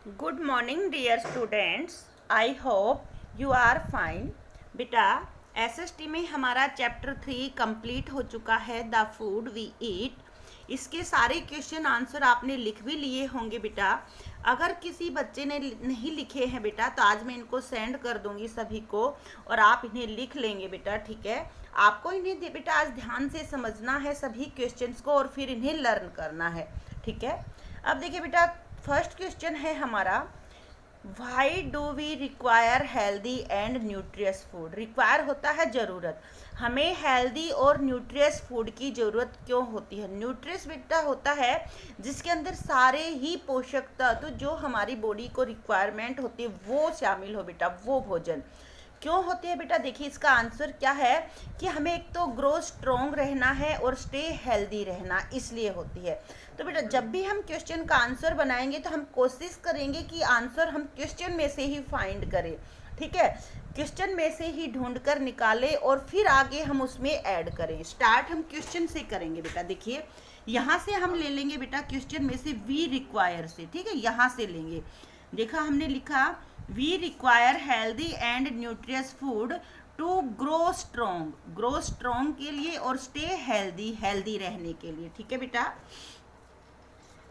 Good morning dear students, I hope you are fine. बेटा, SST में हमारा chapter 3 complete हो चुका है, द फूड वी ईट। इसके सारे क्वेश्चन आंसर आपने लिख भी लिए होंगे बेटा। अगर किसी बच्चे ने नहीं लिखे हैं बेटा तो आज मैं इनको सेंड कर दूंगी सभी को और आप इन्हें लिख लेंगे बेटा, ठीक है। आपको इन्हें बेटा आज ध्यान से समझना है सभी क्वेश्चंस को और फिर इन्हें लर्न करना है, ठीक है। अब देखिए बेटा, फर्स्ट क्वेश्चन है हमारा, why do we require healthy and nutritious food. Require होता है ज़रूरत, हमें हेल्दी और न्यूट्रियस फूड की ज़रूरत क्यों होती है। न्यूट्रियस बेटा होता है जिसके अंदर सारे ही पोषक तत्व जो हमारी बॉडी को रिक्वायरमेंट होती है वो शामिल हो बेटा, वो भोजन क्यों होती है बेटा। देखिए इसका आंसर क्या है कि हमें एक तो ग्रो स्ट्रॉन्ग रहना है और स्टे हेल्दी रहना, इसलिए होती है। तो बेटा जब भी हम क्वेश्चन का आंसर बनाएंगे तो हम कोशिश करेंगे कि आंसर हम क्वेश्चन में से ही फाइंड करें, ठीक है। क्वेश्चन में से ही ढूंढ कर निकालें और फिर आगे हम उसमें ऐड करें। स्टार्ट हम क्वेश्चन से करेंगे बेटा। देखिए यहाँ से हम ले लेंगे बेटा क्वेश्चन में से वी रिक्वायर से, ठीक है, यहाँ से लेंगे। देखा हमने लिखा we require healthy and nutritious food to grow strong, grow strong के लिए और स्टे हेल्दी, हेल्दी रहने के लिए, ठीक है बेटा।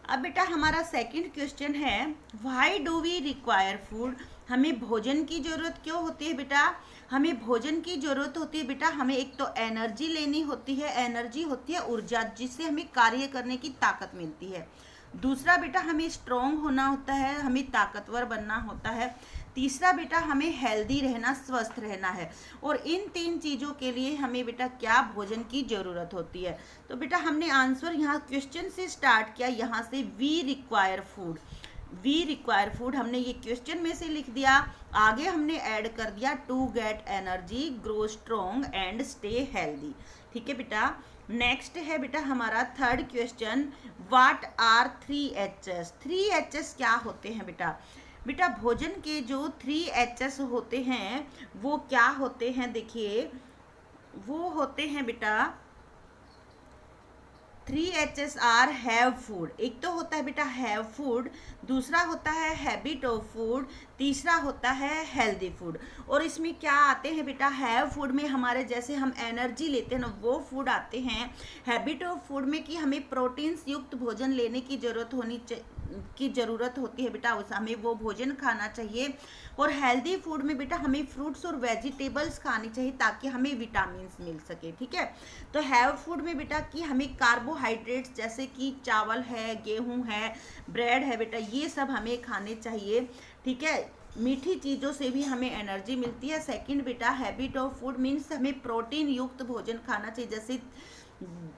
अब बेटा हमारा सेकंड क्वेश्चन है, why do we require food. हमें भोजन की जरूरत क्यों होती है बेटा। हमें भोजन की जरूरत होती है बेटा, हमें एक तो एनर्जी लेनी होती है, एनर्जी होती है ऊर्जा जिससे हमें कार्य करने की ताकत मिलती है। दूसरा बेटा हमें स्ट्रॉन्ग होना होता है, हमें ताकतवर बनना होता है। तीसरा बेटा हमें हेल्दी रहना, स्वस्थ रहना है। और इन तीन चीज़ों के लिए हमें बेटा क्या भोजन की ज़रूरत होती है। तो बेटा हमने आंसर यहाँ क्वेश्चन से स्टार्ट किया, यहाँ से we require food, we require food हमने ये क्वेश्चन में से लिख दिया। आगे हमने ऐड कर दिया to get energy, grow strong and stay healthy, ठीक है बेटा। नेक्स्ट है बेटा हमारा third question, what are 3 H's। 3 H's क्या होते हैं बेटा। बेटा भोजन के जो 3 H's होते हैं वो क्या होते हैं, देखिए वो होते हैं बेटा 3 H's आर हैव फूड। एक तो होता है बेटा हैव फूड, दूसरा होता है हैबिट ऑफ फूड, तीसरा होता है हेल्दी फूड। और इसमें क्या आते हैं बेटा, हैव फूड में हमारे जैसे हम एनर्जी लेते हैं ना वो फूड आते हैं। हैबिट ऑफ फूड में कि हमें प्रोटीन्स युक्त भोजन लेने की ज़रूरत होती है बेटा, उस हमें वो भोजन खाना चाहिए। और हेल्दी फूड में बेटा हमें फ्रूट्स और वेजिटेबल्स खानी चाहिए ताकि हमें विटामिन मिल सके, ठीक है। तो हैव फूड में बेटा कि हमें कार्बोहाइड्रेट्स जैसे कि चावल है, गेहूं है, ब्रेड है बेटा, ये सब हमें खाने चाहिए, ठीक है। मीठी चीज़ों से भी हमें एनर्जी मिलती है। सेकंड बेटा हैबिट ऑफ फूड मीन्स हमें प्रोटीन युक्त भोजन खाना चाहिए, जैसे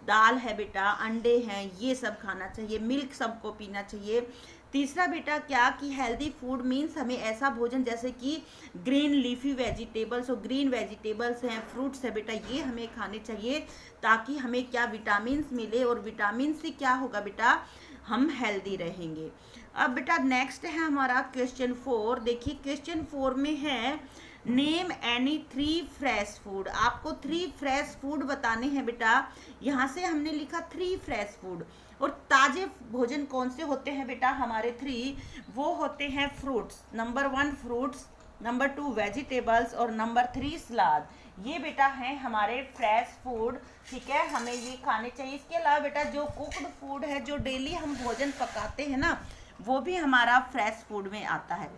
दाल है बेटा, अंडे हैं, ये सब खाना चाहिए, मिल्क सबको पीना चाहिए। तीसरा बेटा क्या कि हेल्दी फूड मीन्स हमें ऐसा भोजन जैसे कि ग्रीन लीफी वेजिटेबल्स और ग्रीन वेजिटेबल्स हैं, फ्रूट्स है बेटा, ये हमें खाने चाहिए ताकि हमें क्या विटामिन मिले और विटामिन से क्या होगा बेटा, हम हेल्दी रहेंगे। अब बेटा नेक्स्ट है हमारा क्वेश्चन 4। देखिए क्वेश्चन 4 में है, नेम एनी 3 फ्रेश फूड। आपको 3 फ्रेश फूड बताने हैं बेटा। यहाँ से हमने लिखा 3 फ्रेश फूड। और ताजे भोजन कौन से होते हैं बेटा हमारे 3, वो होते हैं fruits, number 1 fruits, number 2 vegetables और नंबर 3 सलाद। ये बेटा हैं हमारे फ्रेश फूड, ठीक है, हमें ये खाने चाहिए। इसके अलावा बेटा जो कुक्ड फूड है, जो डेली हम भोजन पकाते हैं ना, वो भी हमारा फ्रेश फूड में आता है।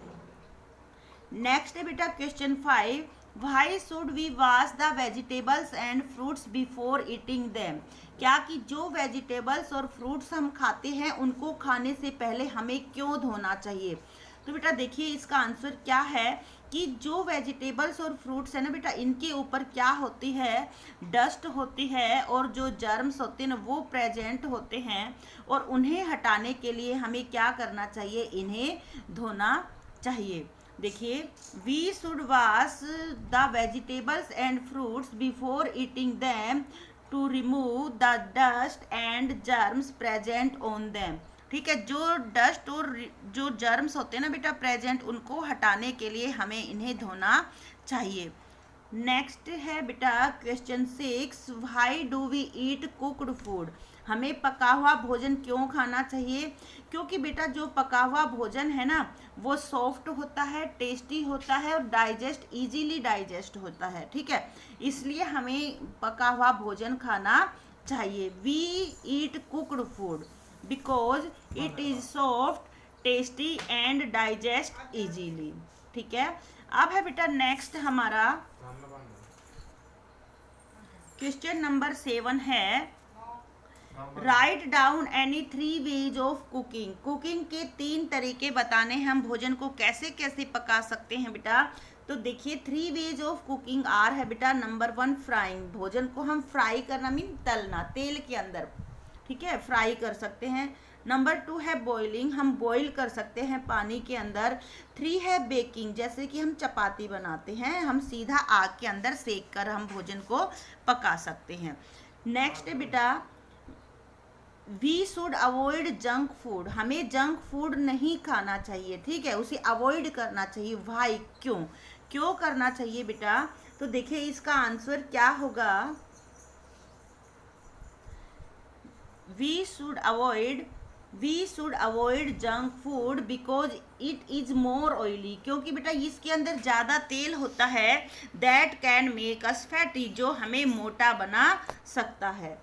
नेक्स्ट है बेटा question 5, why should we wash the vegetables and fruits before eating them. क्या कि जो वेजिटेबल्स और फ्रूट्स हम खाते हैं उनको खाने से पहले हमें क्यों धोना चाहिए। तो बेटा देखिए इसका आंसर क्या है कि जो वेजिटेबल्स और फ्रूट्स है ना बेटा, इनके ऊपर क्या होती है, डस्ट होती है और जो जर्म्स होते हैं ना वो प्रेजेंट होते हैं। और उन्हें हटाने के लिए हमें क्या करना चाहिए, इन्हें धोना चाहिए। देखिए we should wash the vegetables and fruits before eating them to remove the dust and germs present on them, ठीक है। जो डस्ट और जो जर्म्स होते हैं ना बेटा प्रेजेंट, उनको हटाने के लिए हमें इन्हें धोना चाहिए। नेक्स्ट है बेटा question 6, why do we eat cooked food. हमें पका हुआ भोजन क्यों खाना चाहिए? क्योंकि बेटा जो पका हुआ भोजन है ना वो सॉफ्ट होता है, टेस्टी होता है और इजीली डाइजेस्ट होता है, ठीक है। इसलिए हमें पका हुआ भोजन खाना चाहिए। We eat cooked food because it is soft, tasty and digest easily, ठीक है। अब है बेटा नेक्स्ट हमारा क्वेश्चन नंबर 7 है write down any 3 ways of cooking. Cooking के 3 तरीके बताने हैं, हम भोजन को कैसे कैसे पका सकते हैं बेटा। तो देखिए 3 वेज ऑफ कुकिंग आर है बेटा। नंबर 1 फ्राइंग, भोजन को हम फ्राई करना मीन तलना, तेल के अंदर, ठीक है, फ्राई कर सकते हैं। नंबर 2 है बॉइलिंग, हम बॉईल कर सकते हैं पानी के अंदर। 3 है बेकिंग, जैसे कि हम चपाती बनाते हैं, हम सीधा आग के अंदर सेक कर हम भोजन को पका सकते हैं। नेक्स्ट है बेटा we should avoid junk food, हमें जंक फूड नहीं खाना चाहिए, ठीक है, उसे अवॉइड करना चाहिए। वाई, क्यों क्यों करना चाहिए बेटा? तो देखिए इसका आंसर क्या होगा, we should avoid junk food because it is more oily, क्योंकि बेटा इसके अंदर ज़्यादा तेल होता है। That can make us fatty, जो हमें मोटा बना सकता है।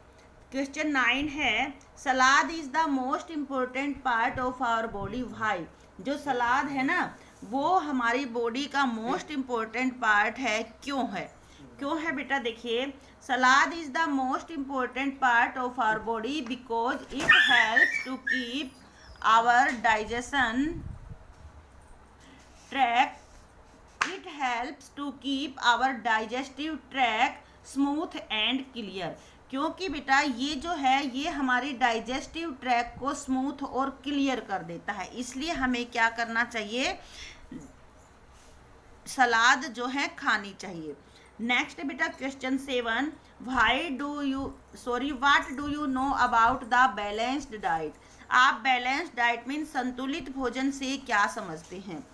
क्वेश्चन 9 है salad is the most important part of our body. Why, जो सलाद है ना वो हमारी बॉडी का मोस्ट इम्पोर्टेंट पार्ट है, क्यों है बेटा? देखिए salad is the most important part of our body because it helps to keep our digestion track, it helps to keep our digestive track smooth and clear, क्योंकि बेटा ये जो है ये हमारी डाइजेस्टिव ट्रैक को स्मूथ और क्लियर कर देता है। इसलिए हमें क्या करना चाहिए, सलाद जो है खानी चाहिए। नेक्स्ट बेटा question 7 what do you know about the balanced diet. आप बैलेंस्ड डाइट मीन संतुलित भोजन से क्या समझते हैं?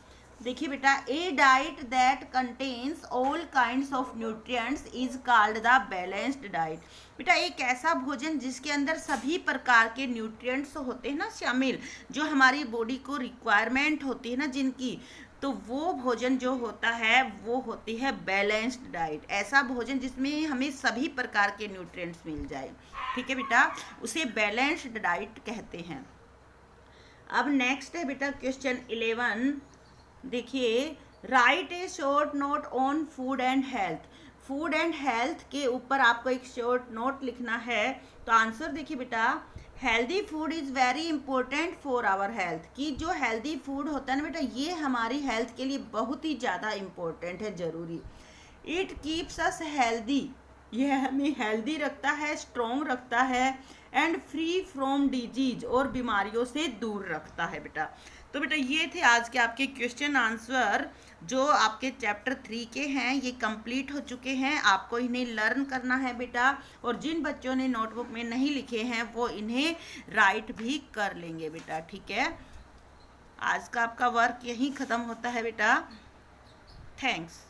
देखिए बेटा a diet that contains all kinds of nutrients is called the balanced diet. बेटा एक ऐसा भोजन जिसके अंदर सभी प्रकार के न्यूट्रिएंट्स होते हैं ना शामिल, जो हमारी बॉडी को रिक्वायरमेंट होती है ना जिनकी, तो वो भोजन जो होता है वो होती है बैलेंस्ड डाइट। ऐसा भोजन जिसमें हमें सभी प्रकार के न्यूट्रिएंट्स मिल जाए, ठीक है बेटा, उसे बैलेंस्ड डाइट कहते हैं। अब नेक्स्ट है बेटा क्वेश्चन 11, देखिए right A short note on food and health. Food and health के ऊपर आपको एक शॉर्ट नोट लिखना है। तो आंसर देखिए बेटा healthy food is very important for our health, कि जो हेल्दी फूड होता है ना बेटा ये हमारी हेल्थ के लिए बहुत ही ज़्यादा इम्पोर्टेंट है, ज़रूरी। इट कीप्स अस हेल्दी, यह हमें हेल्दी रखता है, स्ट्रॉन्ग रखता है, एंड फ्री फ्रॉम डिजीज, और बीमारियों से दूर रखता है बेटा। तो बेटा ये थे आज के आपके क्वेश्चन आंसर जो आपके चैप्टर 3 के हैं, ये कंप्लीट हो चुके हैं। आपको इन्हें लर्न करना है बेटा, और जिन बच्चों ने नोटबुक में नहीं लिखे हैं वो इन्हें राइट भी कर लेंगे बेटा, ठीक है। आज का आपका वर्क यहीं ख़त्म होता है बेटा। थैंक्स।